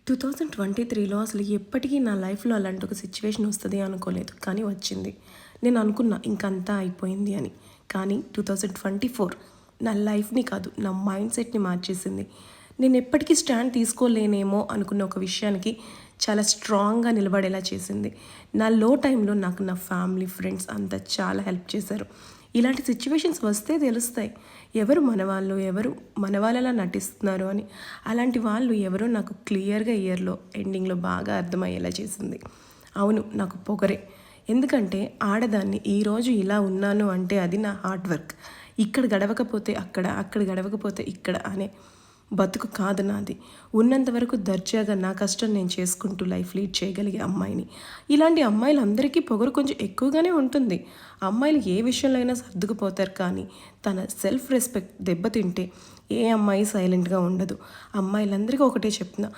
2023లో అసలు ఎప్పటికీ నా లైఫ్‌లో అలాంటి ఒక సిట్యుయేషన్ వస్తది అనుకోలేదు. కానీ వచ్చింది. నేను అనుకున్నా ఇంకంతా అయిపోయింది అని. కానీ 2024 నా లైఫ్‌ని కాదు, నా మైండ్ సెట్‌ని మార్చేసింది. నేను ఎప్పటికీ స్టాండ్ తీసుకోలేనేమో అనుకున్న ఒక విషయానికి చాలా స్ట్రాంగ్‌గా నిలబడేలా చేసింది. నా లో టైంలో నాకు నా ఫ్యామిలీ, ఫ్రెండ్స్ అంతా చాలా హెల్ప్ చేశారు. ఇలాంటి సిట్యుయేషన్స్ వస్తే తెలుస్తాయి. ఎవరు మనవాళ్ళు, ఎవరు మన వాళ్ళలా నటిస్తున్నారు అని. అలాంటి వాళ్ళు ఎవరో నాకు క్లియర్‌గా ఇయర్‌లో ఎండింగ్‌లో బాగా అర్థమయ్యేలా చేసింది. అవును, నాకు పొగరే. ఎందుకంటే ఆడదాన్ని ఈరోజు ఇలా ఉన్నాను అంటే అది నా హార్డ్ వర్క్. ఇక్కడ గడవకపోతే అక్కడ, అక్కడ గడవకపోతే ఇక్కడ అనే బతుకు కాదు నాది. ఉన్నంత వరకు దర్జాగా నా కష్టం నేను చేసుకుంటూ లైఫ్ లీడ్ చేయగలిగే అమ్మాయిని. ఇలాంటి అమ్మాయిలందరికీ పొగరు కొంచెం ఎక్కువగానే ఉంటుంది. అమ్మాయిలు ఏ విషయంలో అయినా సర్దుకుపోతారు, కానీ తన సెల్ఫ్ రెస్పెక్ట్ దెబ్బతింటే ఏ అమ్మాయి సైలెంట్గా ఉండదు. అమ్మాయిలందరికీ ఒకటే చెప్తున్నా,